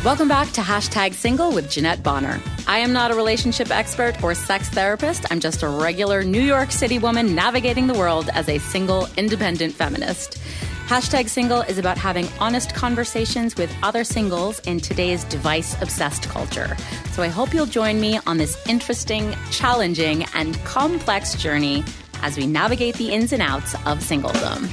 Welcome back to #Single with Jeanette Bonner. I am not a relationship expert or sex therapist. I'm just a regular New York City woman navigating the world as a single, independent feminist. #Single is about having honest conversations with other singles in today's device-obsessed culture. So I hope you'll join me on this interesting, challenging, and complex journey as we navigate the ins and outs of singledom.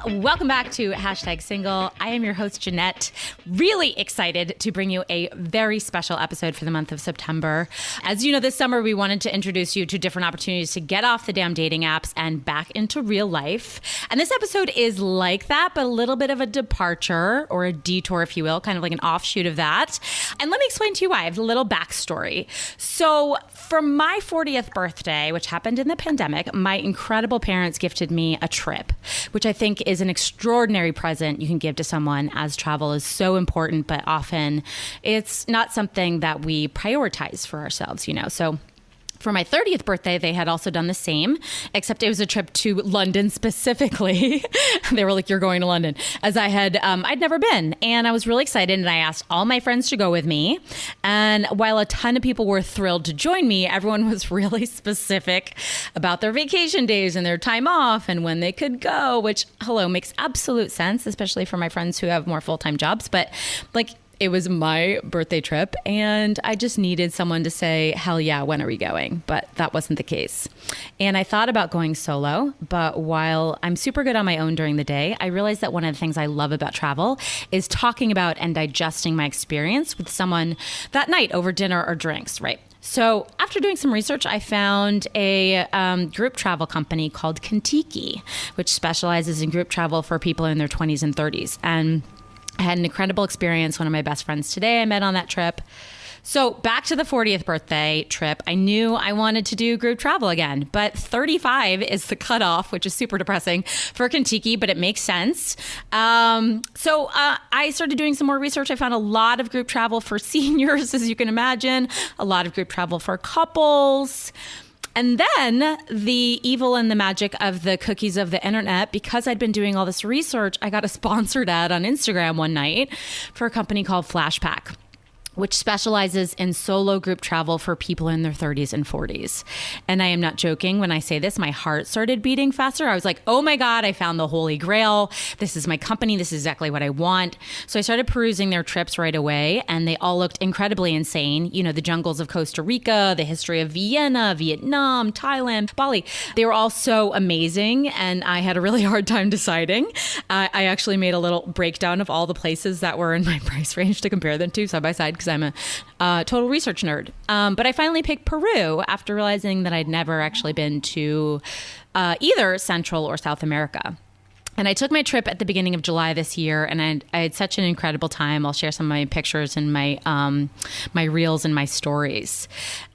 Welcome back to #Single. I am your host, Jeanette. Really excited to bring you a very special episode for the month of September. As you know, this summer we wanted to introduce you to different opportunities to get off the damn dating apps and back into real life. And this episode is like that, but a little bit of a departure or a detour, if you will, kind of like an offshoot of that. And let me explain to you why. I have a little backstory. So for my 40th birthday, which happened in the pandemic, my incredible parents gifted me a trip, which I think is an extraordinary present you can give to someone, as travel is so important, but often it's not something that we prioritize for ourselves, you know. So for my 30th birthday, they had also done the same, except it was a trip to London specifically. They were like, you're going to London, as I'd never been. And I was really excited, and I asked all my friends to go with me. And while a ton of people were thrilled to join me, everyone was really specific about their vacation days and their time off and when they could go, which, makes absolute sense, especially for my friends who have more full-time jobs. But it was my birthday trip, and I just needed someone to say, hell yeah, when are we going? But that wasn't the case. And I thought about going solo, but while I'm super good on my own during the day, I realized that one of the things I love about travel is talking about and digesting my experience with someone that night over dinner or drinks, right? So after doing some research, I found a group travel company called Kentucky, which specializes in group travel for people in their 20s and 30s. And I had an incredible experience. One of my best friends today I met on that trip. So back to the 40th birthday trip, I knew I wanted to do group travel again, but 35 is the cutoff, which is super depressing for Kentucky, but it makes sense. So I started doing some more research. I found a lot of group travel for seniors, as you can imagine, a lot of group travel for couples. And then the evil and the magic of the cookies of the internet, because I'd been doing all this research, I got a sponsored ad on Instagram one night for a company called Flack Pack, which specializes in solo group travel for people in their 30s and 40s. And I am not joking when I say this, my heart started beating faster. I was like, oh my God, I found the holy grail. This is my company. This is exactly what I want. So I started perusing their trips right away, and they all looked incredibly insane. You know, the jungles of Costa Rica, the history of Vienna, Vietnam, Thailand, Bali. They were all so amazing, and I had a really hard time deciding. I actually made a little breakdown of all the places that were in my price range to compare them to side by side, because I'm a total research nerd. But I finally picked Peru after realizing that I'd never actually been to either Central or South America. And I took my trip at the beginning of July this year, and I had such an incredible time. I'll share some of my pictures and my my reels and my stories.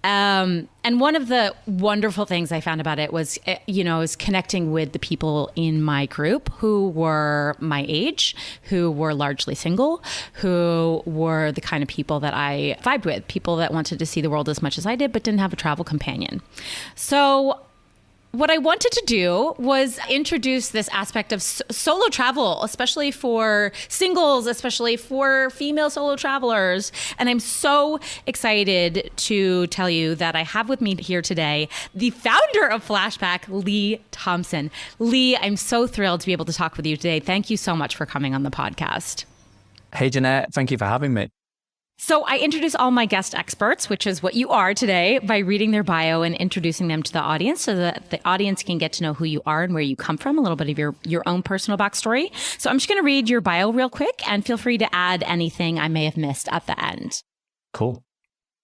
And one of the wonderful things I found about it was, was connecting with the people in my group who were my age, who were largely single, who were the kind of people that I vibed with, people that wanted to see the world as much as I did, but didn't have a travel companion. So what I wanted to do was introduce this aspect of solo travel, especially for singles, especially for female solo travelers. And I'm so excited to tell you that I have with me here today the founder of Flack Pack, Lee Thompson. Lee, I'm so thrilled to be able to talk with you today. Thank you so much for coming on the podcast. Hey, Jeanette. Thank you for having me. So I introduce all my guest experts, which is what you are today, by reading their bio and introducing them to the audience so that the audience can get to know who you are and where you come from, a little bit of your own personal backstory. So I'm just going to read your bio real quick, and feel free to add anything I may have missed at the end. Cool.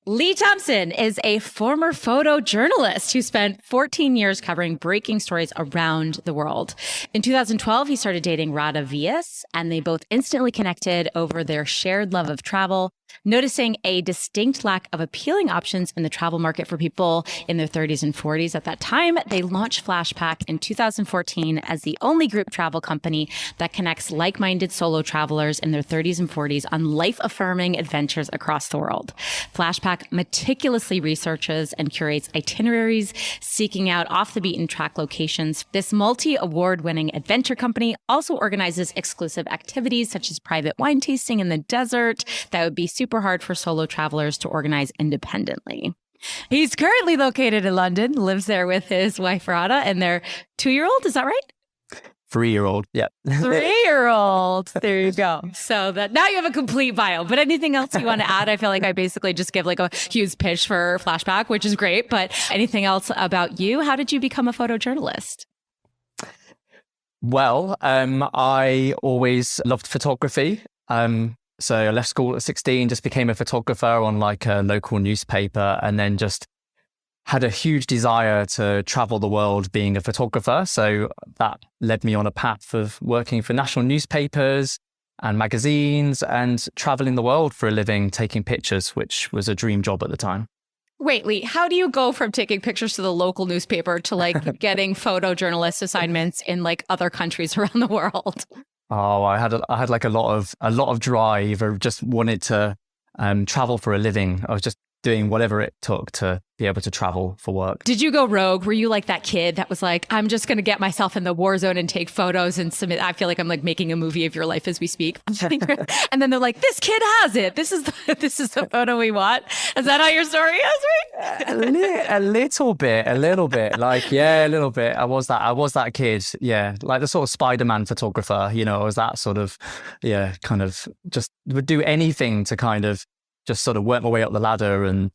Lee Thompson is a former photojournalist who spent 14 years covering breaking stories around the world. In 2012, he started dating Radha Vyas, and they both instantly connected over their shared love of travel, Noticing a distinct lack of appealing options in the travel market for people in their 30s and 40s at that time, they launched Flack Pack in 2014 as the only group travel company that connects like-minded solo travelers in their 30s and 40s on life-affirming adventures across the world. Flack Pack meticulously researches and curates itineraries, seeking out off-the-beaten-track locations. This multi-award-winning adventure company also organizes exclusive activities such as private wine tasting in the desert that would be super hard for solo travelers to organize independently. He's currently located in London, lives there with his wife, Radha, and their 2-year-old. Is that right? 3-year-old. Yeah. 3-year-old. There you go. So that now you have a complete bio. But anything else you want to add? I feel like I basically just give like a huge pitch for Flack Pack, which is great. But anything else about you? How did you become a photojournalist? Well, I always loved photography. So I left school at 16, just became a photographer on like a local newspaper, and then just had a huge desire to travel the world being a photographer. So that led me on a path of working for national newspapers and magazines and traveling the world for a living, taking pictures, which was a dream job at the time. Wait, Lee, how do you go from taking pictures to the local newspaper to like getting photojournalist assignments in like other countries around the world? Oh, I had like a lot of drive. I just wanted to travel for a living. I was just doing whatever it took to be able to travel for work. Did you go rogue? Were you like that kid that was like, I'm just going to get myself in the war zone and take photos and submit? I feel like I'm like making a movie of your life as we speak. And then they're like, this kid has it. This is the photo we want. Is that how your story is? Right? A little bit. Like, yeah, a little bit. I was that kid. Yeah. Like the sort of Spider-Man photographer, I was that sort of, yeah, kind of just would do anything to kind of just sort of work my way up the ladder and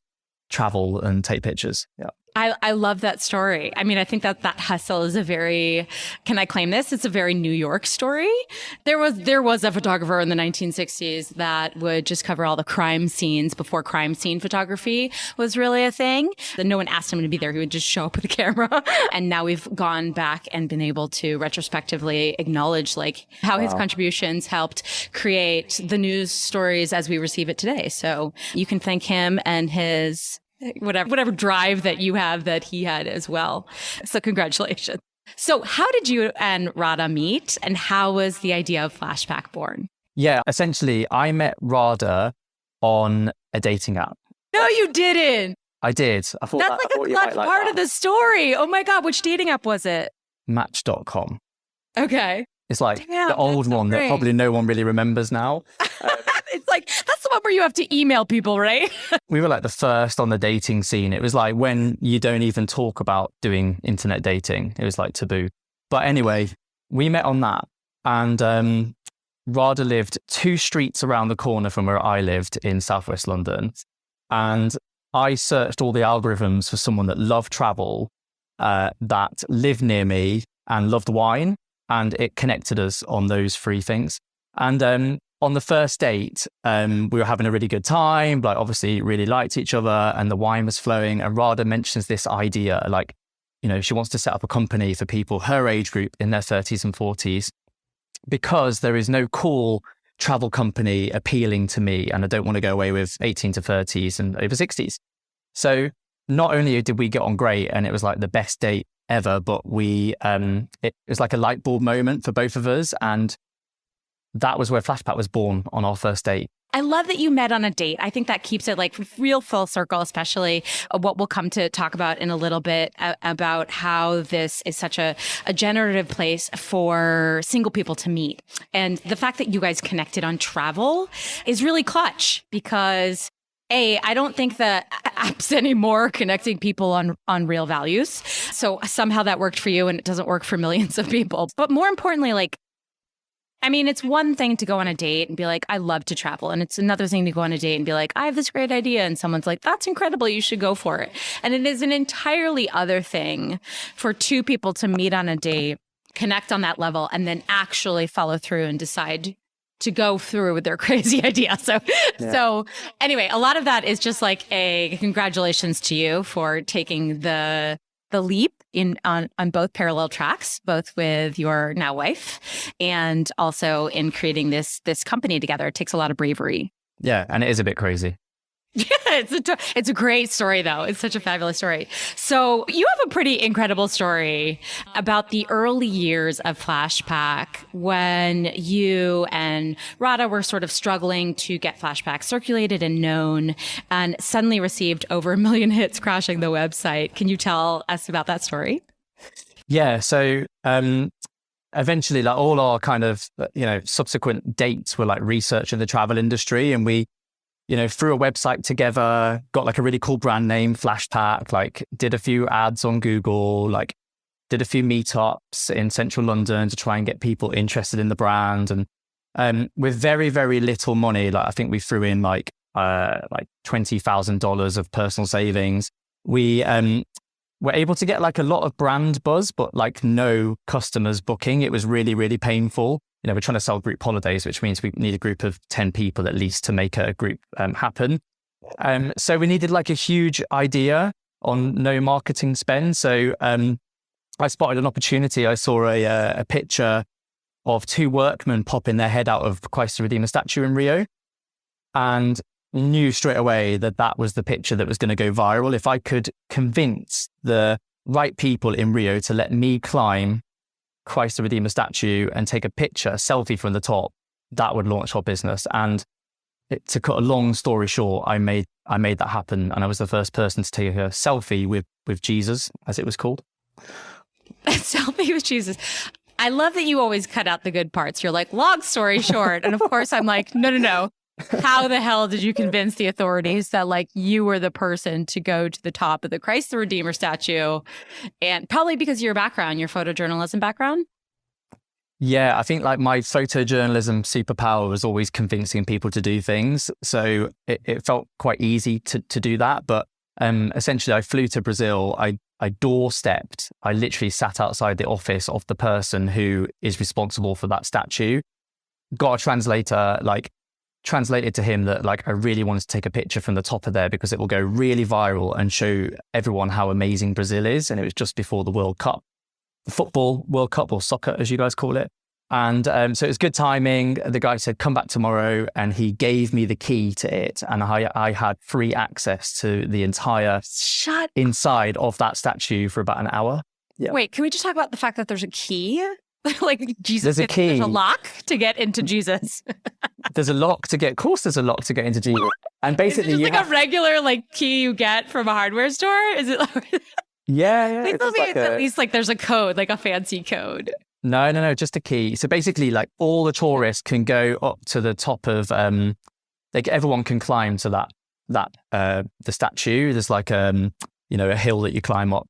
travel and take pictures. Yeah. I love that story. I mean, I think that hustle is can I claim this? It's a very New York story. There was a photographer in the 1960s that would just cover all the crime scenes before crime scene photography was really a thing. That no one asked him to be there. He would just show up with a camera. And now we've gone back and been able to retrospectively acknowledge like how his contributions helped create the news stories as we receive it today. So you can thank him and his whatever drive that you have that he had as well. So congratulations. So how did you and Radha meet, and how was the idea of Flack Pack born? Yeah, essentially I met Radha on a dating app. No, you didn't. I did. I thought that's like a clutch part of the story. Oh my God, which dating app was it? Match.com. Okay. It's like the old one that probably no one really remembers now. It's like, that's the one where you have to email people, right? We were like the first on the dating scene. It was like when you don't even talk about doing internet dating. It was like taboo. But anyway, we met on that. And Radha lived 2 streets around the corner from where I lived in Southwest London. And I searched all the algorithms for someone that loved travel, that lived near me and loved wine. And it connected us on those 3 things. And on the first date, we were having a really good time, like obviously really liked each other and the wine was flowing. And Radha mentions this idea, like, she wants to set up a company for people her age group in their 30s and 40s, because there is no cool travel company appealing to me. And I don't want to go away with 18 to 30s and over 60s. So not only did we get on great and it was like the best date ever, but it was like a light bulb moment for both of us. And that was where Flack Pack was born, on our first date. I love that you met on a date. I think that keeps it like real full circle, especially what we'll come to talk about in a little bit about how this is such a generative place for single people to meet. And the fact that you guys connected on travel is really clutch, because I don't think that apps anymore are connecting people on real values. So somehow that worked for you and it doesn't work for millions of people. But more importantly, it's one thing to go on a date and be like, I love to travel. And it's another thing to go on a date and be like, I have this great idea. And someone's like, that's incredible. You should go for it. And it is an entirely other thing for 2 people to meet on a date, connect on that level, and then actually follow through and decide to go through with their crazy idea. So anyway, a lot of that is just like a congratulations to you for taking the leap on both parallel tracks, both with your now wife and also in creating this company together. It takes a lot of bravery. Yeah, and it is a bit crazy. Yeah, it's a great story, though. It's such a fabulous story. So you have a pretty incredible story about the early years of Flack Pack when you and Radha were sort of struggling to get Flack Pack circulated and known, and suddenly received over 1 million hits, crashing the website. Can you tell us about that story? Yeah, so eventually, like all our kind of subsequent dates were like research in the travel industry, and we threw a website together, got like a really cool brand name, Flack Pack, like did a few ads on Google, like did a few meetups in central London to try and get people interested in the brand. And with very, very little money, like I think we threw in like $20,000 of personal savings. We were able to get like a lot of brand buzz, but like no customers booking. It was really, really painful. We're trying to sell group holidays, which means we need a group of 10 people at least to make a group happen. So we needed like a huge idea on no marketing spend. So I spotted an opportunity. I saw a picture of 2 workmen popping their head out of Christ the Redeemer statue in Rio, and knew straight away that that was the picture that was going to go viral. If I could convince the right people in Rio to let me climb Christ the Redeemer statue and take a picture, a selfie from the top, that would launch our business. And to cut a long story short, I made that happen, and I was the first person to take a selfie with Jesus, as it was called. A selfie with Jesus. I love that you always cut out the good parts. You're like, long story short. And of course, I'm like, no. How the hell did you convince the authorities that like you were the person to go to the top of the Christ the Redeemer statue? And probably because of your background, your photojournalism background. Yeah, I think like my photojournalism superpower was always convincing people to do things. So it felt quite easy to do that. But essentially, I flew to Brazil. I doorstepped. I literally sat outside the office of the person who is responsible for that statue. Got a translator, like translated to him that like I really wanted to take a picture from the top of there because it will go really viral and show everyone how amazing Brazil is. And it was just before the World Cup, the football World Cup, or soccer as you guys call it. And so it was good timing. The guy said, come back tomorrow. And he gave me the key to it. And I had free access to the entire inside of that statue for about an hour. Yeah. Wait, can we just talk about the fact that there's a key? Like Jesus, there's a key. There's a lock to get into Jesus. There's a lock to get. Of course, there's a lock to get into Jesus. And basically, is it just like a regular like key you get from a hardware store? Is it? Yeah. It's at least like there's a code, like a fancy code. No, just a key. So basically, like all the tourists can go up to the top of. Like everyone can climb to that the statue. There's like a hill that you climb up,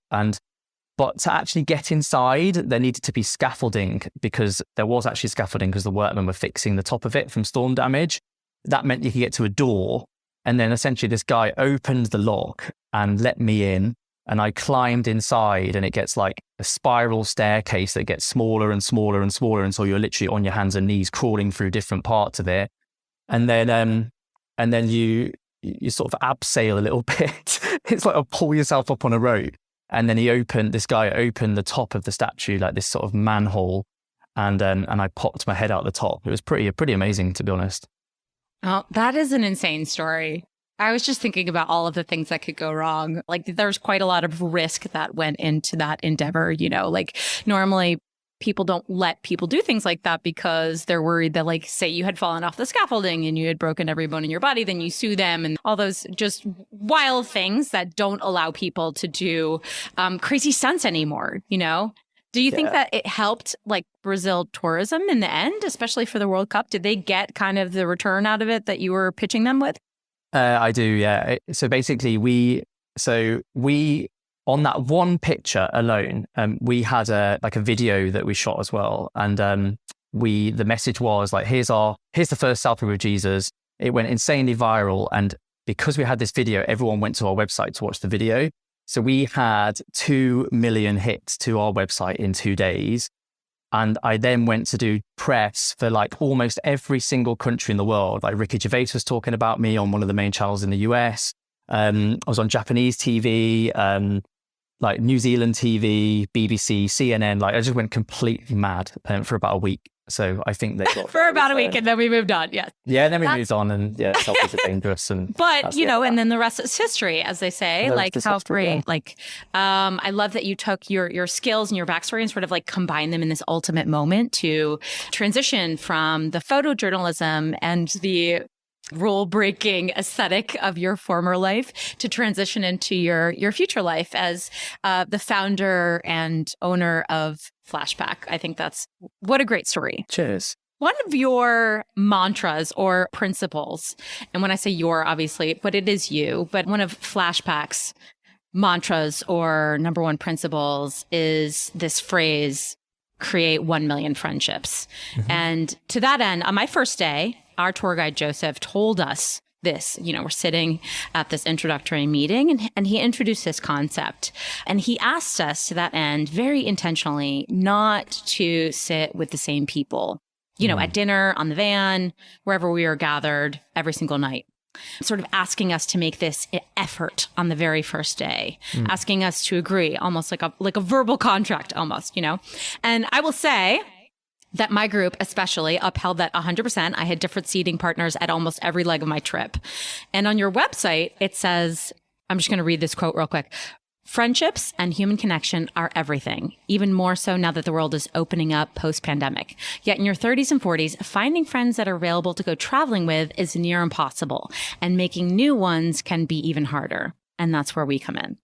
but to actually get inside, there needed to be scaffolding, because there was actually scaffolding because the workmen were fixing the top of it from storm damage. That meant you could get to a door. And then essentially this guy opened the lock and let me in, and I climbed inside, and it gets like a spiral staircase that gets smaller and smaller and smaller until you're literally on your hands and knees crawling through different parts of it. And then you sort of abseil a little bit. It's like pull yourself up on a rope. And then this guy opened the top of the statue, like this sort of manhole, and I popped my head out the top. It was pretty amazing, to be honest. Oh, that is an insane story. I was just thinking about all of the things that could go wrong. Like there's quite a lot of risk that went into that endeavor, like normally people don't let people do things like that because they're worried that, like, say you had fallen off the scaffolding and you had broken every bone in your body, then you sue them, and all those just wild things that don't allow people to do crazy stunts anymore, Do you think that it helped like Brazil tourism in the end, especially for the World Cup? Did they get kind of the return out of it that you were pitching them with? I do, yeah. So basically we on that one picture alone, we had a video that we shot as well. And the message was like, here's the first selfie with Jesus. It went insanely viral. And because we had this video, everyone went to our website to watch the video. So we had 2 million hits to our website in 2 days. And I then went to do press for like almost every single country in the world. Like Ricky Gervais was talking about me on one of the main channels in the US. I was on Japanese TV, like New Zealand TV, BBC, CNN. Like I just went completely mad for about a week. So I think they got for about a week, and then we moved on. Yeah. Yeah, and then we moved on, and selfies are dangerous. But and then the rest is history, as they say. Like how great. Like I love that you took your skills and your backstory and sort of like combined them in this ultimate moment to transition from the photojournalism and the rule-breaking aesthetic of your former life to transition into your future life as the founder and owner of Flack Pack. I think that's what a great story. Cheers. One of your mantras or principles, and when I say your, obviously, but it is you, but one of Flack Pack's mantras or number one principles is this phrase, create 1 million friendships. Mm-hmm. And to that end, on my first day, our tour guide, Joseph, told us this. We're sitting at this introductory meeting and he introduced this concept. And he asked us to that end, very intentionally, not to sit with the same people, at dinner, on the van, wherever we are gathered every single night. Sort of asking us to make this effort on the very first day, asking us to agree, almost like a verbal contract almost, And I will say that my group especially upheld that 100%. I had different seating partners at almost every leg of my trip. And on your website, it says, I'm just going to read this quote real quick. Friendships and human connection are everything, even more so now that the world is opening up post-pandemic. Yet in your 30s and 40s, finding friends that are available to go traveling with is near impossible, and making new ones can be even harder. And that's where we come in.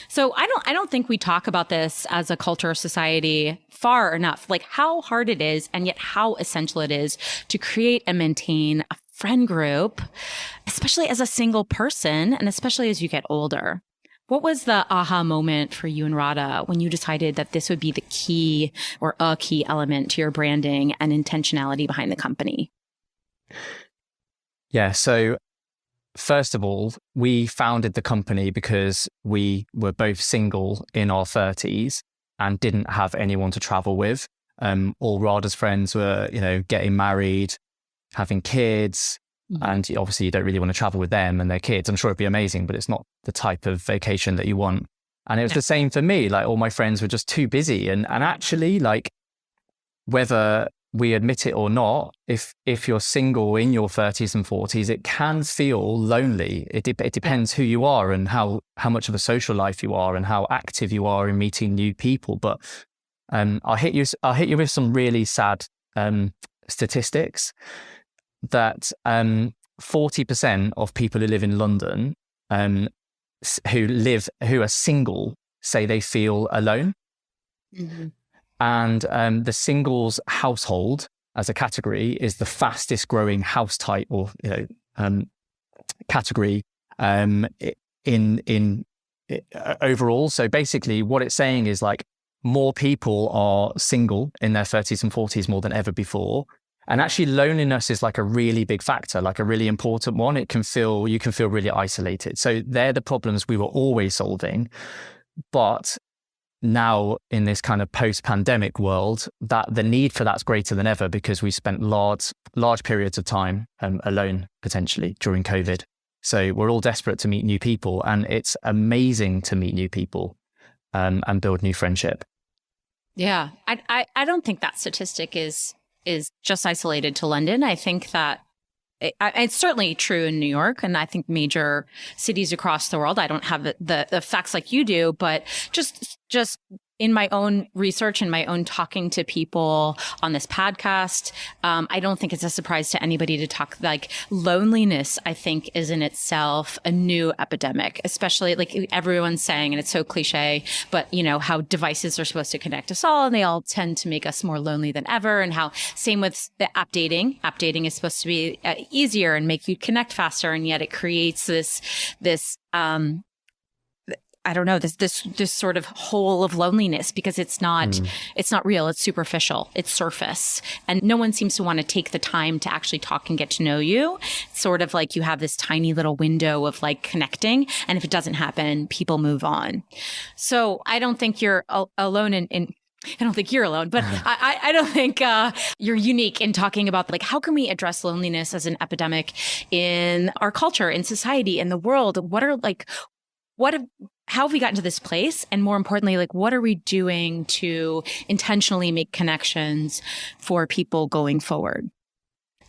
So I don't think we talk about this as a culture or society far enough, like how hard it is and yet how essential it is to create and maintain a friend group, especially as a single person and especially as you get older. What was the aha moment for you and Radha when you decided that this would be the key or a key element to your branding and intentionality behind the company? Yeah, so first of all, we founded the company because we were both single in our 30s and didn't have anyone to travel with. All Radha's friends were, getting married, having kids. And obviously you don't really want to travel with them and their kids. I'm sure it'd be amazing, but it's not the type of vacation that you want. And it was the same for me. Like all my friends were just too busy. And actually, like whether we admit it or not, if you're single in your 30s and 40s, it can feel lonely. It depends who you are and how much of a social life you are and how active you are in meeting new people. But I'll hit you with some really sad statistics. That 40% of people who live in London who are single say they feel alone. Mm-hmm. And the singles household as a category is the fastest growing house type or category in overall. So basically what it's saying is like more people are single in their 30s and 40s more than ever before. And actually loneliness is like a really big factor, like a really important one. You can feel really isolated. So they're the problems we were always solving. But now in this kind of post-pandemic world, that the need for that's greater than ever because we spent large periods of time alone potentially during COVID. So we're all desperate to meet new people, and it's amazing to meet new people and build new friendship. Yeah, I don't think that statistic is just isolated to London. I think that it's certainly true in New York, and I think major cities across the world. I don't have the facts like you do, but just in my own research and my own talking to people on this podcast, I don't think it's a surprise to anybody to talk like loneliness, I think, is in itself a new epidemic, especially like everyone's saying, and it's so cliche, but how devices are supposed to connect us all and they all tend to make us more lonely than ever. And how same with the app dating is supposed to be easier and make you connect faster. And yet it creates this I don't know, this sort of hole of loneliness because it's not real. It's superficial. It's surface. And no one seems to want to take the time to actually talk and get to know you. It's sort of like you have this tiny little window of like connecting. And if it doesn't happen, people move on. So I don't think you're alone in I don't think you're alone, but I don't think you're unique in talking about like, how can we address loneliness as an epidemic in our culture, in society, in the world? how have we gotten to this place? And more importantly, like, what are we doing to intentionally make connections for people going forward?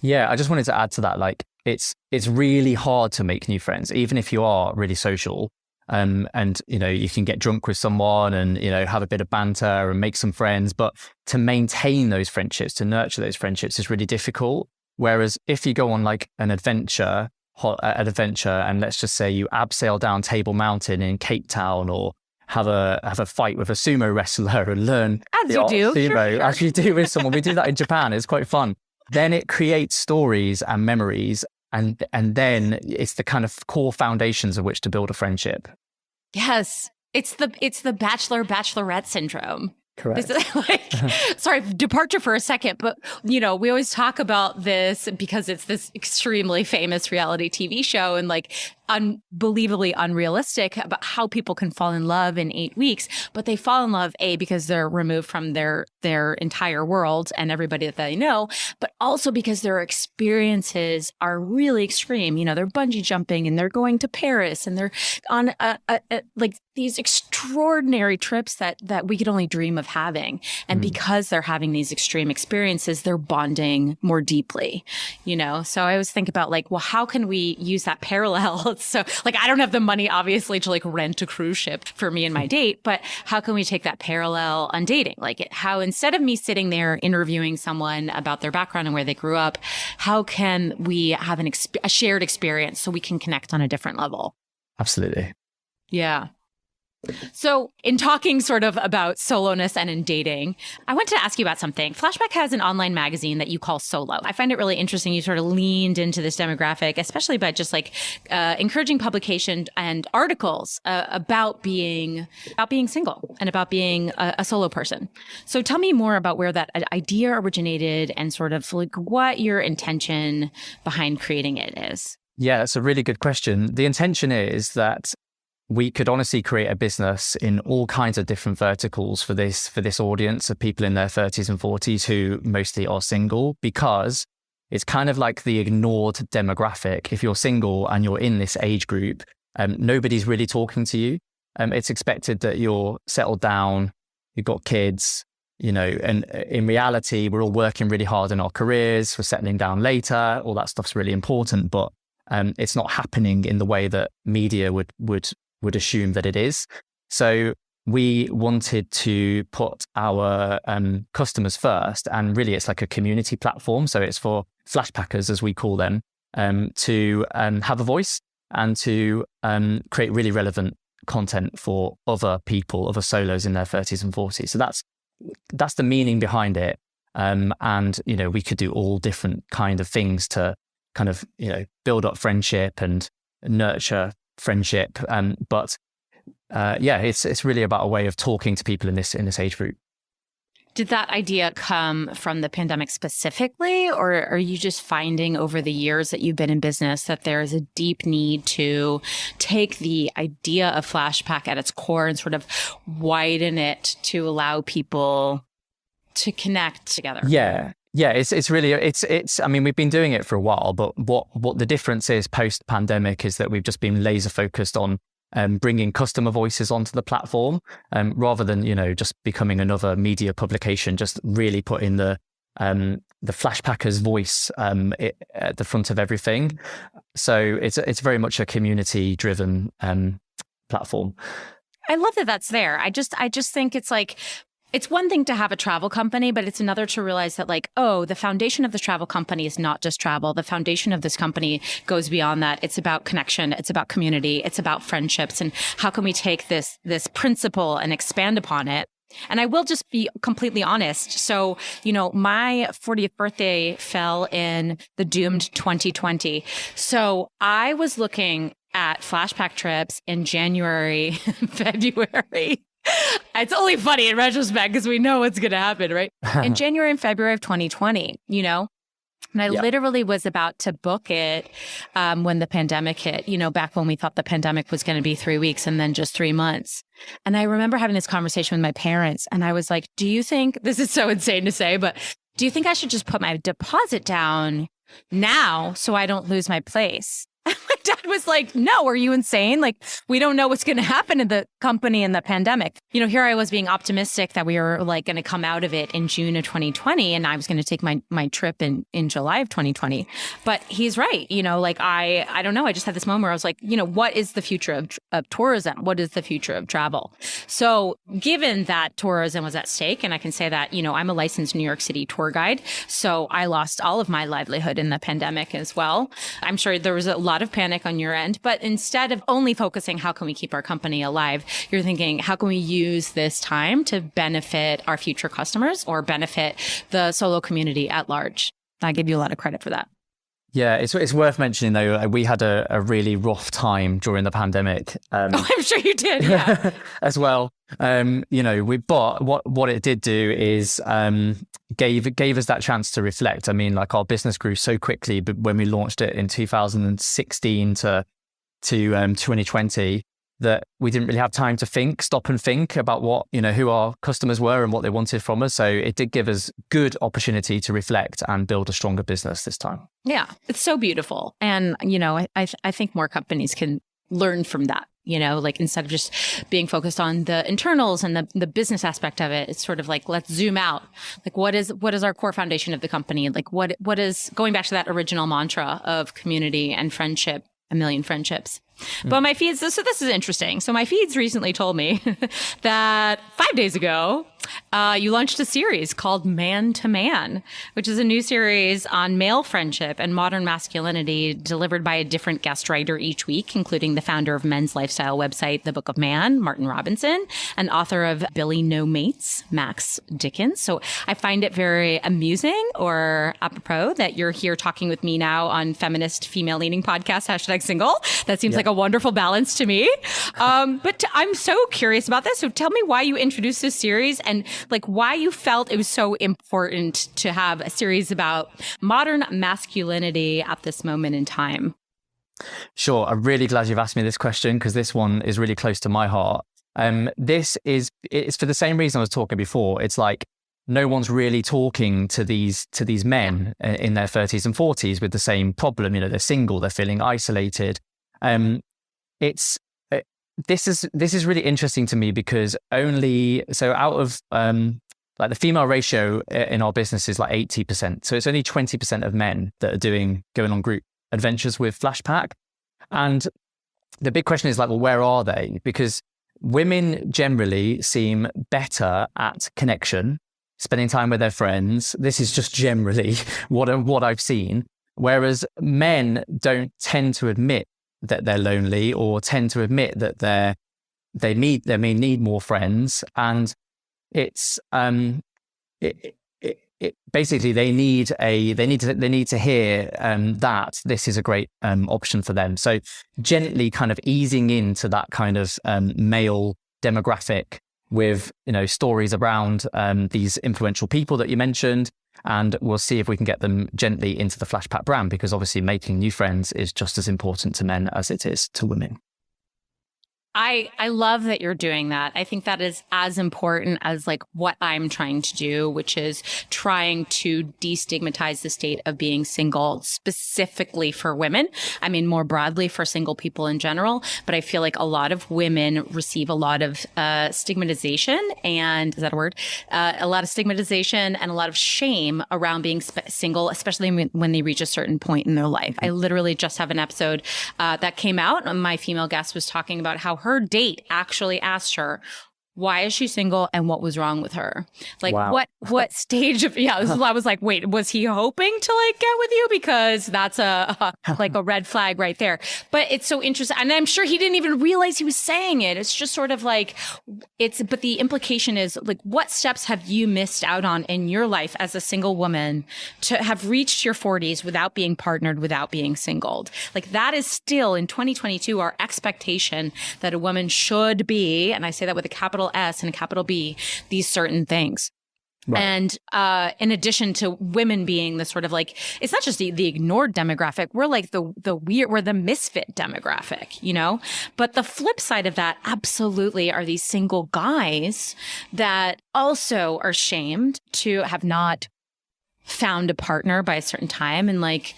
Yeah, I just wanted to add to that. Like, it's really hard to make new friends, even if you are really social. And, you know, you can get drunk with someone and, you know, have a bit of banter and make some friends. But to maintain those friendships, to nurture those friendships is really difficult. Whereas if you go on like an adventure, and let's just say you abseil down Table Mountain in Cape Town, or have a fight with a sumo wrestler and learn as you do, sumo, sure. as you do with someone. We do that in Japan. It's quite fun. Then it creates stories and memories, and then it's the kind of core foundations of which to build a friendship. Yes, it's the bachelorette syndrome. Correct. Sorry, departure for a second, but you know, we always talk about this because it's this extremely famous reality TV show and like unbelievably unrealistic about how people can fall in love in 8 weeks, but they fall in love because they're removed from their entire world and everybody that they know, but also because their experiences are really extreme. You know, they're bungee jumping and they're going to Paris and they're on like these extraordinary trips that we could only dream of having. And because they're having these extreme experiences, they're bonding more deeply, you know? So I always think about like, well, how can we use that parallel? So like, I don't have the money, obviously, to like rent a cruise ship for me and my date, but how can we take that parallel on dating? Like how instead of me sitting there interviewing someone about their background and where they grew up, how can we have a shared experience so we can connect on a different level? Absolutely. Yeah. So in talking sort of about soloness and in dating, I want to ask you about something. Flack Pack has an online magazine that you call Solo. I find it really interesting. You sort of leaned into this demographic, especially by just like encouraging publication and articles about being single and about being a solo person. So tell me more about where that idea originated and sort of like what your intention behind creating it is. Yeah, that's a really good question. The intention is that we could honestly create a business in all kinds of different verticals for this audience of people in their 30s and 40s who mostly are single, because it's kind of like the ignored demographic. If you're single and you're in this age group, nobody's really talking to you. It's expected that you're settled down, you've got kids, you know, and in reality, we're all working really hard in our careers, we're settling down later, all that stuff's really important, but it's not happening in the way that media would assume that it is. So we wanted to put our customers first, and really it's like a community platform. So it's for Flack Packers, as we call them, to have a voice and to create really relevant content for other people, other solos in their 30s and 40s. So that's the meaning behind it. And, you know, we could do all different kind of things to kind of, you know, build up friendship and nurture friendship. But it's really about a way of talking to people in this age group. Did that idea come from the pandemic specifically, or are you just finding over the years that you've been in business that there is a deep need to take the idea of Flack Pack at its core and sort of widen it to allow people to connect together? Yeah, it's really, I mean, we've been doing it for a while, but what the difference is post pandemic is that we've just been laser focused on bringing customer voices onto the platform, rather than, you know, just becoming another media publication, just really putting the Flack Packers voice at the front of everything. So it's very much a community driven platform. I love that that's there. I just think it's like, it's one thing to have a travel company, but it's another to realize that like, oh, the foundation of this travel company is not just travel. The foundation of this company goes beyond that. It's about connection. It's about community. It's about friendships. And how can we take this principle and expand upon it? And I will just be completely honest. So, you know, my 40th birthday fell in the doomed 2020. So I was looking at Flack Pack trips in January, February. It's only funny in retrospect because we know what's going to happen, right? In January and February of 2020, you know, and I literally was about to book it when the pandemic hit, you know, back when we thought the pandemic was going to be 3 weeks and then just 3 months. And I remember having this conversation with my parents and I was like, do you think, this is so insane to say, but do you think I should just put my deposit down now so I don't lose my place? I'm like, dad was like, no, are you insane? Like, we don't know what's going to happen in the company in the pandemic. Here I was being optimistic that we were like going to come out of it in June of 2020. And I was going to take my trip in July of 2020. But he's right. Like, I don't know. I just had this moment where I was like, what is the future of tourism? What is the future of travel? So given that tourism was at stake, and I can say that, I'm a licensed New York City tour guide. So I lost all of my livelihood in the pandemic as well. I'm sure there was a lot of panic on your end, but instead of only focusing, how can we keep our company alive? You're thinking, how can we use this time to benefit our future customers or benefit the solo community at large? I give you a lot of credit for that. Yeah, it's worth mentioning though, we had a really rough time during the pandemic. I'm sure you did, yeah. As well. But what it did do is gave us that chance to reflect. I mean, like our business grew so quickly, but when we launched it in 2016 to 2020, that we didn't really have time to stop and think about what, who our customers were and what they wanted from us. So it did give us good opportunity to reflect and build a stronger business this time. Yeah, it's so beautiful. And, I think more companies can learn from that. Like instead of just being focused on the internals and the business aspect of it, it's sort of like, let's zoom out. Like, what is our core foundation of the company? Like, what is going back to that original mantra of community and friendship, a million friendships. But my feeds, so this is interesting. So my feeds recently told me that 5 days ago, you launched a series called Man to Man, which is a new series on male friendship and modern masculinity delivered by a different guest writer each week, including the founder of men's lifestyle website, The Book of Man, Martin Robinson, and author of Billy No Mates, Max Dickens. So I find it very amusing or apropos that you're here talking with me now on feminist female leaning podcast, #single. That seems like a wonderful balance to me. But I'm so curious about this. So tell me why you introduced this series and like why you felt it was so important to have a series about modern masculinity at this moment in time. Sure. I'm really glad you've asked me this question because this one is really close to my heart. It's for the same reason I was talking before. It's like no one's really talking to these men in their 30s and 40s with the same problem. They're single, they're feeling isolated. This is really interesting to me because out of like the female ratio in our business is like 80%. So it's only 20% of men that are going on group adventures with Flack Pack. And the big question is like, well, where are they? Because women generally seem better at connection, spending time with their friends. This is just generally what I've seen. Whereas men don't tend to admit that they're lonely or tend to admit that they may need more friends. And it's basically they need to hear that this is a great option for them. So gently kind of easing into that kind of male demographic with stories around these influential people that you mentioned, and we'll see if we can get them gently into the Flack Pack brand, because obviously making new friends is just as important to men as it is to women. I love that you're doing that. I think that is as important as like what I'm trying to do, which is trying to destigmatize the state of being single specifically for women. I mean, more broadly for single people in general. But I feel like a lot of women receive a lot of stigmatization and, is that a word? A lot of stigmatization and a lot of shame around being single, especially when they reach a certain point in their life. I literally just have an episode that came out. My female guest was talking about how her date actually asked her, why is she single and what was wrong with her? Like, wow. what stage of, I was like, wait, was he hoping to like get with you? Because that's like a red flag right there. But it's so interesting. And I'm sure he didn't even realize he was saying it. It's just sort of like, but the implication is like, what steps have you missed out on in your life as a single woman to have reached your 40s without being partnered, without being singled? Like that is still in 2022, our expectation that a woman should be, and I say that with a capital S and a capital B, these certain things. Right. And in addition to women being the sort of like, it's not just the ignored demographic, we're like the weird, we're the misfit demographic, But the flip side of that absolutely are these single guys that also are shamed to have not found a partner by a certain time and like,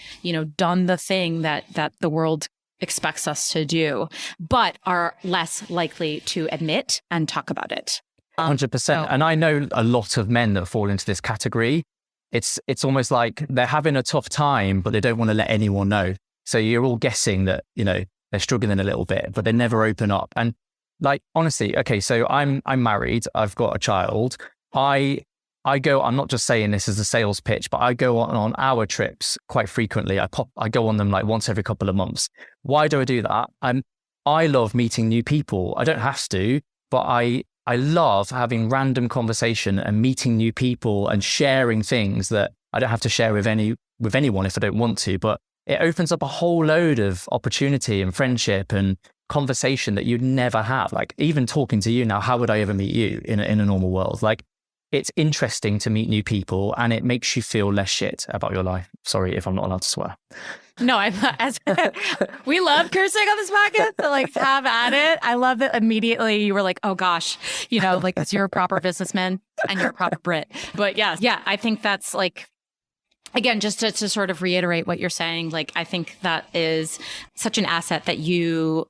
done the thing that the world expects us to do, but are less likely to admit and talk about it. 100%. And I know a lot of men that fall into this category. It's almost like they're having a tough time, but they don't want to let anyone know. So you're all guessing that, they're struggling a little bit, but they never open up. And like, honestly, okay, so I'm married. I've got a child. I go, I'm not just saying this as a sales pitch, but I go on our trips quite frequently. I go on them like once every couple of months. Why do I do that? I love meeting new people. I don't have to, but I love having random conversation and meeting new people and sharing things that I don't have to share with anyone if I don't want to. But it opens up a whole load of opportunity and friendship and conversation that you'd never have. Like even talking to you now, how would I ever meet you in a normal world? Like it's interesting to meet new people and it makes you feel less shit about your life. Sorry if I'm not allowed to swear. No, we love cursing on this podcast, so like have at it. I love that immediately you were like, oh gosh, like you're a proper businessman and you're a proper Brit. But yeah, I think that's like, again, just to sort of reiterate what you're saying, like I think that is such an asset that you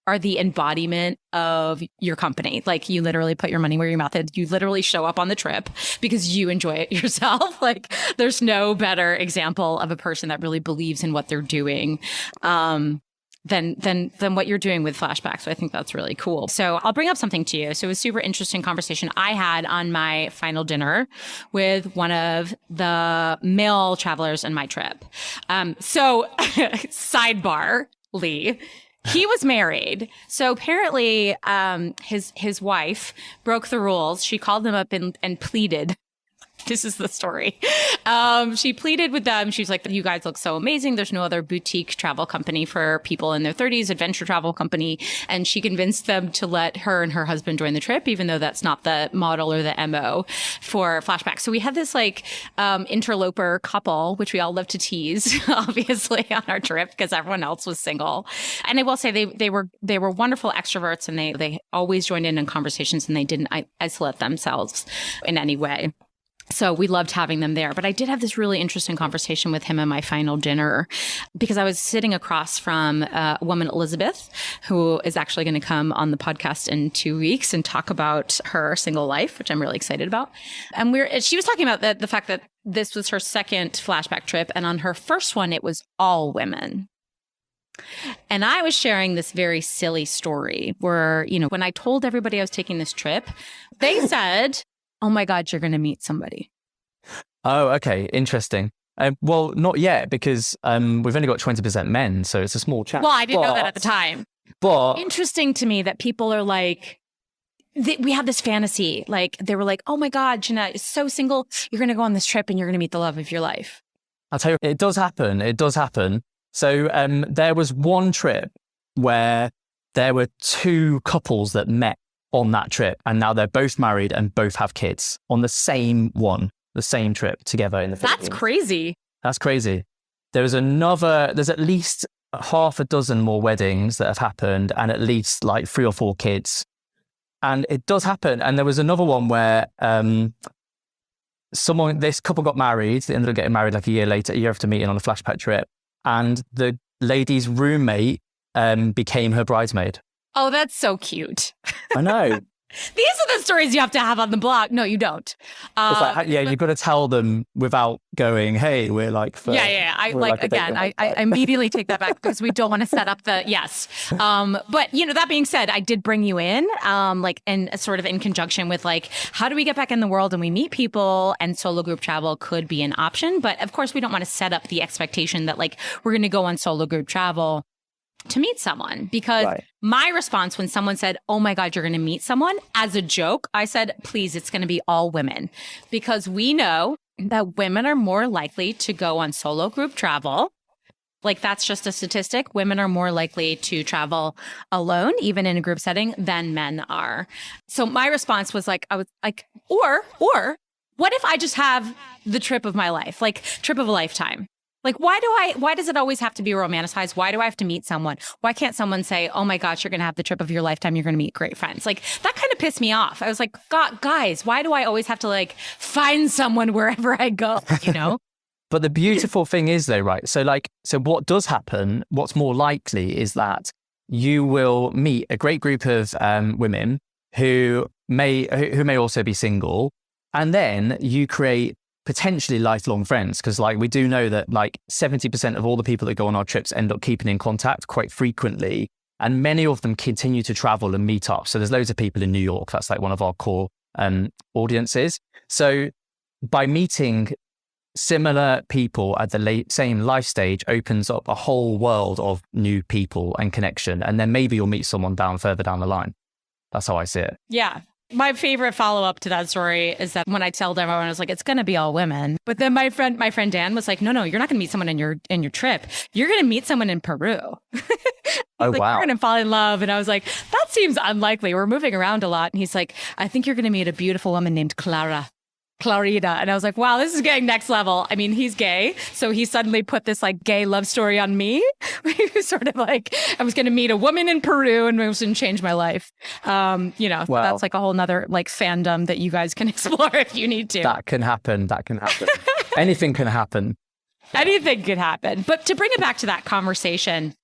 are the embodiment of your company. Like you literally put your money where your mouth is. You literally show up on the trip because you enjoy it yourself. Like there's no better example of a person that really believes in what they're doing than what you're doing with Flashback. So I think that's really cool. So I'll bring up something to you. So it was a super interesting conversation I had on my final dinner with one of the male travelers in my trip. So sidebar, Lee. He was married. So apparently his wife broke the rules. She called him up and pleaded. This is the story. She pleaded with them. She's like, you guys look so amazing. There's no other boutique travel company for people in their 30s, adventure travel company. And she convinced them to let her and her husband join the trip, even though that's not the model or the MO for Flashback. So we had this like interloper couple, which we all love to tease, obviously, on our trip because everyone else was single. And I will say they were wonderful extroverts and they always joined in conversations and they didn't isolate themselves in any way. So we loved having them there. But I did have this really interesting conversation with him at my final dinner because I was sitting across from a woman, Elizabeth, who is actually going to come on the podcast in 2 weeks and talk about her single life, which I'm really excited about. And she was talking about the fact that this was her second Flashback trip. And on her first one, it was all women. And I was sharing this very silly story where, when I told everybody I was taking this trip, they said, oh my God, you're going to meet somebody. Oh, okay. Interesting. Well, not yet because we've only got 20% men. So it's a small chat. Well, I didn't know that at the time. But interesting to me that people are like, we had this fantasy. Like they were like, oh my God, Jeanette is so single. You're going to go on this trip and you're going to meet the love of your life. I'll tell you, it does happen. It does happen. So there was one trip where there were two couples that met on that trip. And now they're both married and both have kids on the same trip together in the Philippines. That's crazy. That's crazy. There's at least half a dozen more weddings that have happened and at least like 3 or 4 kids. And it does happen. And there was another one where this couple got married. They ended up getting married like a year after meeting on a Flashback trip. And the lady's roommate became her bridesmaid. Oh, that's so cute. I know. These are the stories you have to have on the blog. No, you don't. It's like, you've got to tell them without going, hey, we're like... I immediately take that back because we don't want to set up the... Yes. But, that being said, I did bring you in, sort of in conjunction with like, how do we get back in the world and we meet people, and solo group travel could be an option. But of course, we don't want to set up the expectation that like, we're going to go on solo group travel to meet someone, because my response when someone said, oh my God, you're going to meet someone, as a joke, I said, please, it's going to be all women, because we know that women are more likely to go on solo group travel. Like that's just a statistic. Women are more likely to travel alone, even in a group setting, than men are. So my response was like, I was like, or what if I just have the trip of my life, like trip of a lifetime? Like, why does it always have to be romanticized? Why do I have to meet someone? Why can't someone say, oh my gosh, you're going to have the trip of your lifetime. You're going to meet great friends. Like that kind of pissed me off. I was like, God, guys, why do I always have to like find someone wherever I go, But the beautiful thing is though, right? So what does happen, what's more likely is that you will meet a great group of women who may also be single. And then you create potentially lifelong friends. Because like we do know that like 70% of all the people that go on our trips end up keeping in contact quite frequently. And many of them continue to travel and meet up. So there's loads of people in New York. That's like one of our core audiences. So by meeting similar people at the same life stage opens up a whole world of new people and connection. And then maybe you'll meet someone further down the line. That's how I see it. Yeah. My favorite follow-up to that story is that when I tell everyone, I was like, it's going to be all women. But then my friend Dan was like, no, you're not going to meet someone in your trip. You're going to meet someone in Peru. Oh, like, wow. You're going to fall in love. And I was like, that seems unlikely. We're moving around a lot. And he's like, I think you're going to meet a beautiful woman named Clarita. And I was like, wow, this is getting next level. I mean, he's gay. So he suddenly put this like gay love story on me. He was sort of like, I was going to meet a woman in Peru and it was going to change my life. Wow. That's like a whole nother like fandom that you guys can explore if you need to. That can happen. Anything can happen. Anything could happen. But to bring it back to that conversation.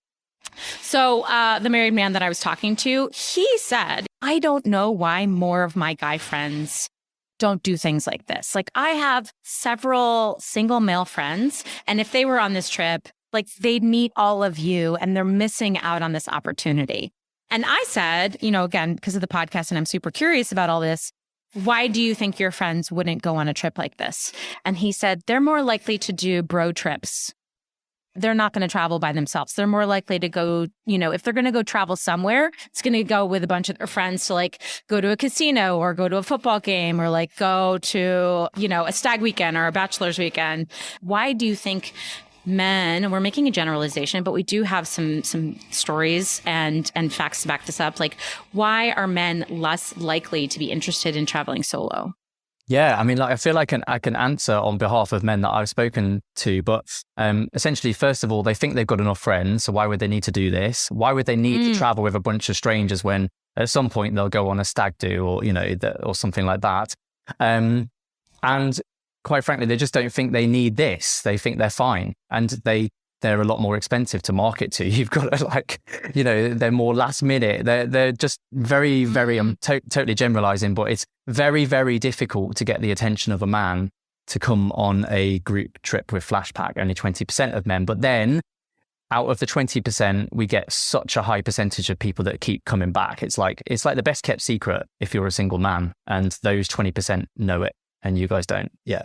So the married man that I was talking to, he said, I don't know why more of my guy friends don't do things like this. Like I have several single male friends, and if they were on this trip, like they'd meet all of you and they're missing out on this opportunity. And I said, again, because of the podcast and I'm super curious about all this, why do you think your friends wouldn't go on a trip like this? And he said, they're more likely to do bro trips. They're not going to travel by themselves. They're more likely to go, if they're going to go travel somewhere, it's going to go with a bunch of their friends to like go to a casino or go to a football game or like go to, a stag weekend or a bachelor's weekend. Why do you think men, and we're making a generalization, but we do have some stories and facts to back this up. Like, why are men less likely to be interested in traveling solo? Yeah, I mean, like I feel like I can answer on behalf of men that I've spoken to, but essentially, first of all, they think they've got enough friends, so why would they need to do this? Why would they need to travel with a bunch of strangers when at some point they'll go on a stag do or or something like that? And quite frankly, they just don't think they need this. They think they're fine, and they're a lot more expensive to market to. You've got to they're more last minute. They're just very, very, I'm totally generalizing, but it's very, very difficult to get the attention of a man to come on a group trip with Flack Pack, only 20% of men. But then out of the 20%, we get such a high percentage of people that keep coming back. It's like the best kept secret if you're a single man, and those 20% know it and you guys don't. Yeah.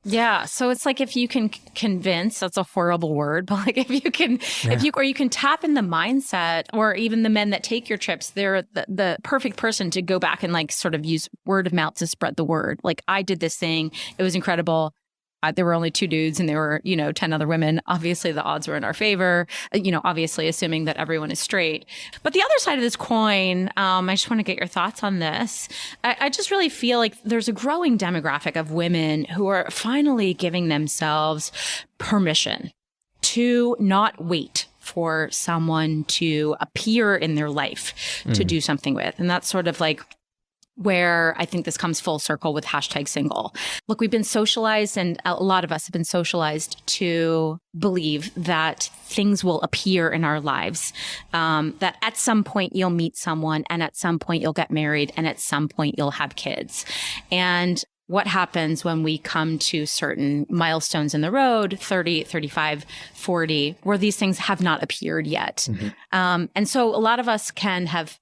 Yeah. So it's like if you can convince, that's a horrible word, but like if you can tap in the mindset, or even the men that take your trips, they're the perfect person to go back and like sort of use word of mouth to spread the word. Like, I did this thing. It was incredible. There were only 2 dudes and there were, 10 other women. Obviously, the odds were in our favor, obviously assuming that everyone is straight. But the other side of this coin, I just want to get your thoughts on this. I just really feel like there's a growing demographic of women who are finally giving themselves permission to not wait for someone to appear in their life to do something with. And that's sort of like where I think this comes full circle with #single. Look, we've been socialized, and a lot of us have been socialized to believe that things will appear in our lives, that at some point you'll meet someone, and at some point you'll get married, and at some point you'll have kids. And what happens when we come to certain milestones in the road, 30, 35, 40, where these things have not appeared yet. And so a lot of us can have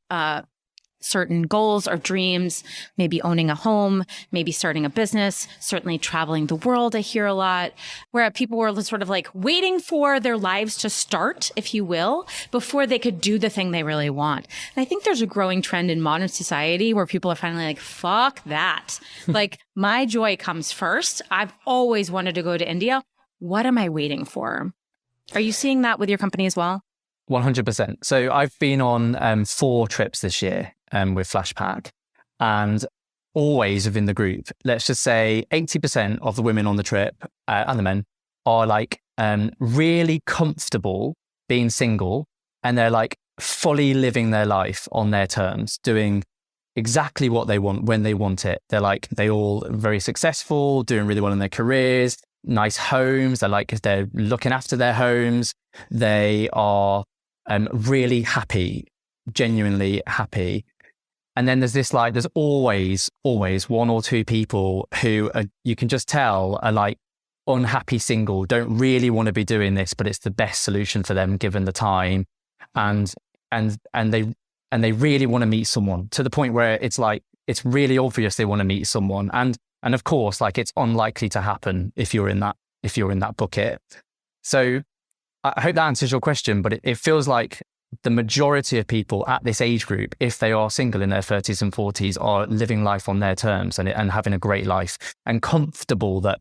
certain goals or dreams, maybe owning a home, maybe starting a business, certainly traveling the world. I hear a lot where people were sort of like waiting for their lives to start, if you will, before they could do the thing they really want. And I think there's a growing trend in modern society where people are finally like, fuck that. Like, my joy comes first. I've always wanted to go to India. What am I waiting for? Are you seeing that with your company as well? 100%. So I've been on 4 trips this year with Flack Pack, and always within the group, let's just say 80% of the women on the trip and the men are like really comfortable being single, and they're like fully living their life on their terms, doing exactly what they want when they want it. They all very successful, doing really well in their careers, nice homes. They're looking after their homes. They are really happy, genuinely happy. And then there's always one or two people who you can just tell are like unhappy single, don't really want to be doing this, but it's the best solution for them given the time. And they really want to meet someone, to the point where it's like, it's really obvious they want to meet someone. And of course, like, it's unlikely to happen if you're in that bucket. So I hope that answers your question, but it feels like the majority of people at this age group, if they are single in their 30s and 40s, are living life on their terms and having a great life and comfortable that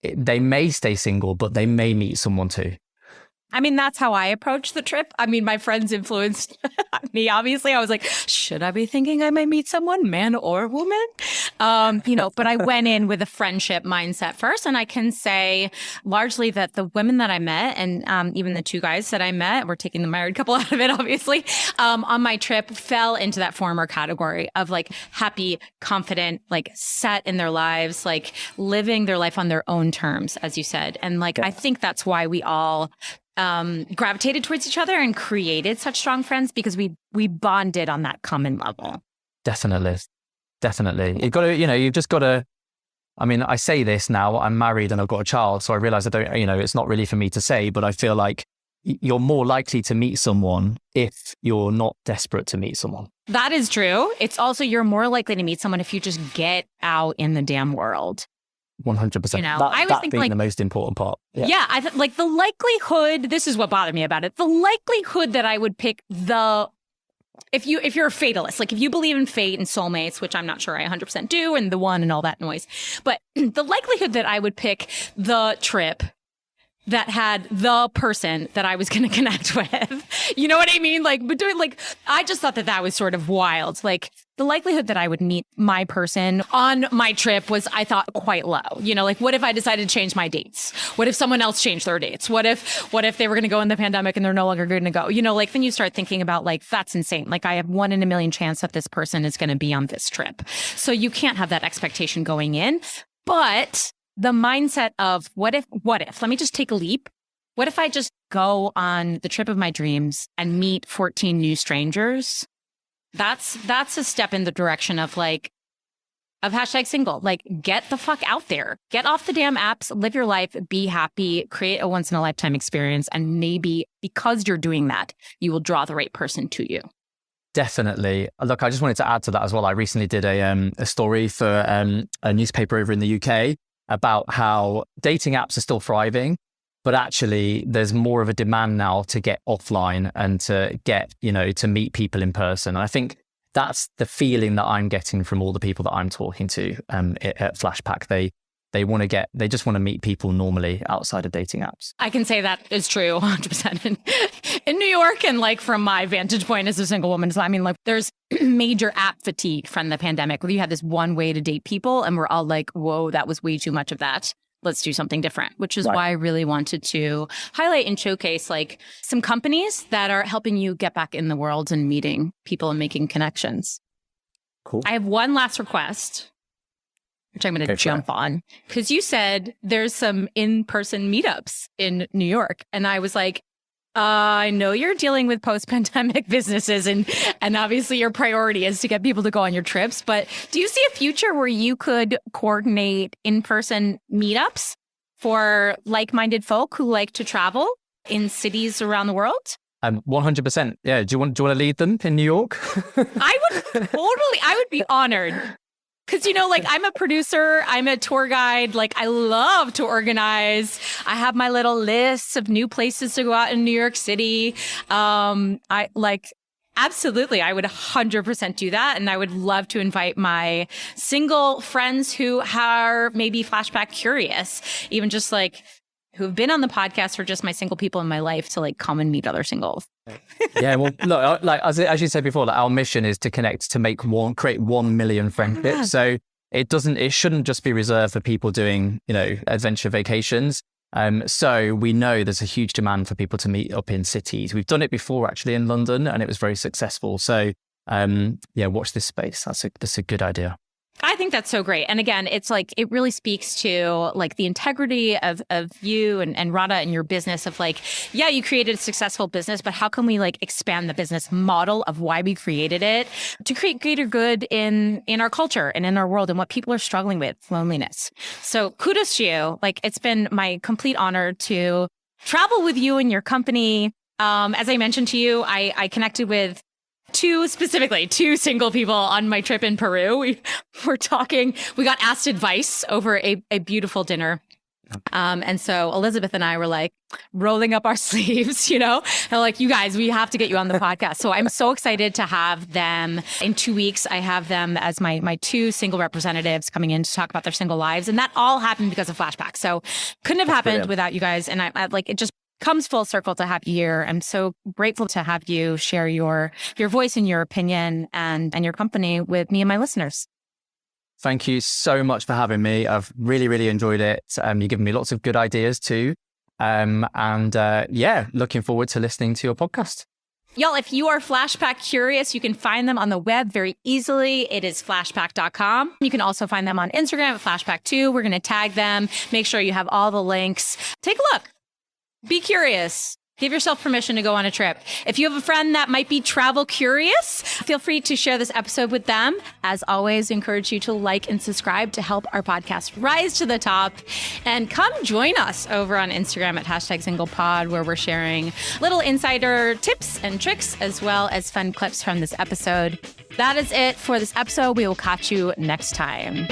they may stay single, but they may meet someone too. I mean, that's how I approach the trip. I mean, my friends influenced me, obviously. I was like, should I be thinking I might meet someone, man or woman? But I went in with a friendship mindset first. And I can say largely that the women that I met, and even the two guys that I met, we're taking the married couple out of it, obviously, on my trip, fell into that former category of like happy, confident, like set in their lives, like living their life on their own terms, as you said. And like, I think that's why we all gravitated towards each other and created such strong friends, because we bonded on that common level. Definitely. You've just got to, I mean, I say this now, I'm married and I've got a child, so I realize it's not really for me to say, but I feel like you're more likely to meet someone if you're not desperate to meet someone. That is true. It's also, you're more likely to meet someone if you just get out in the damn world. 100%. I was thinking, being the most important part. Yeah, I like the likelihood. This is what bothered me about it. The likelihood that I would pick if you're a fatalist, like if you believe in fate and soulmates, which I'm not sure I 100% do, and the one and all that noise, but the likelihood that I would pick the trip that had the person that I was going to connect with, you know what I mean? Like, but I just thought that was sort of wild. Like, the likelihood that I would meet my person on my trip was, I thought, quite low. Like, what if I decided to change my dates? What if someone else changed their dates? What if they were going to go in the pandemic and they're no longer going to go? Like, then you start thinking about, like, that's insane. Like, I have 1 in a million chance that this person is going to be on this trip. So you can't have that expectation going in. But the mindset of what if, let me just take a leap. What if I just go on the trip of my dreams and meet 14 new strangers? That's a step in the direction of hashtag single. Like, get the fuck out there, get off the damn apps, live your life, be happy, create a once in a lifetime experience. And maybe because you're doing that, you will draw the right person to you. Definitely. Look, I just wanted to add to that as well. I recently did a story for a newspaper over in the UK about how dating apps are still thriving, but actually there's more of a demand now to get offline and to get, to meet people in person. And I think that's the feeling that I'm getting from all the people that I'm talking to at Flack Pack. They just want to meet people normally outside of dating apps. I can say that is true 100% in New York. And like, from my vantage point as a single woman, so I mean, like, there's major app fatigue from the pandemic where you had this one way to date people and we're all like, whoa, that was way too much of that. Let's do something different, which is why I really wanted to highlight and showcase like some companies that are helping you get back in the world and meeting people and making connections. Cool. I have one last request, which I'm going to jump on, because you said there's some in-person meetups in New York. And I was like, I know you're dealing with post-pandemic businesses and obviously your priority is to get people to go on your trips. But do you see a future where you could coordinate in-person meetups for like-minded folk who like to travel in cities around the world? 100%. Yeah. Do you want to lead them in New York? I would be honored. Because, like, I'm a producer, I'm a tour guide, like, I love to organize. I have my little lists of new places to go out in New York City. Absolutely, I would 100% do that. And I would love to invite my single friends who are maybe Flack Pack curious, even just like who've been on the podcast for just my single people in my life, to like come and meet other singles. Yeah, well, look, like as you said before, like, our mission is to connect, to create 1 million friendships. Yeah. So it shouldn't just be reserved for people doing, adventure vacations. So we know there's a huge demand for people to meet up in cities. We've done it before actually in London and it was very successful. So watch this space. That's a good idea. I think that's so great. And again, it's like, it really speaks to like the integrity of you and Radha and your business of like, yeah, you created a successful business, but how can we like expand the business model of why we created it to create greater good in our culture and in our world and what people are struggling with, loneliness. So kudos to you. Like, it's been my complete honor to travel with you and your company. As I mentioned to you, I connected with two single people on my trip in Peru. We got asked advice over a beautiful dinner. And so Elizabeth and I were like rolling up our sleeves, and like, you guys, we have to get you on the podcast. So I'm so excited to have them in 2 weeks. I have them as my two single representatives coming in to talk about their single lives. And that all happened because of Flack Pack. So couldn't have happened without you guys. And I like, it just comes full circle to have you here. I'm so grateful to have you share your voice and your opinion and your company with me and my listeners. Thank you so much for having me. I've really, really enjoyed it. You've given me lots of good ideas too. Looking forward to listening to your podcast. Y'all, if you are Flack Pack curious, you can find them on the web very easily. It is flashpack.com. You can also find them on Instagram at flashpack2. We're going to tag them. Make sure you have all the links. Take a look. Be curious. Give yourself permission to go on a trip. If you have a friend that might be travel curious, feel free to share this episode with them. As always, I encourage you to like and subscribe to help our podcast rise to the top. And come join us over on Instagram at #SinglePod, where we're sharing little insider tips and tricks, as well as fun clips from this episode. That is it for this episode. We will catch you next time.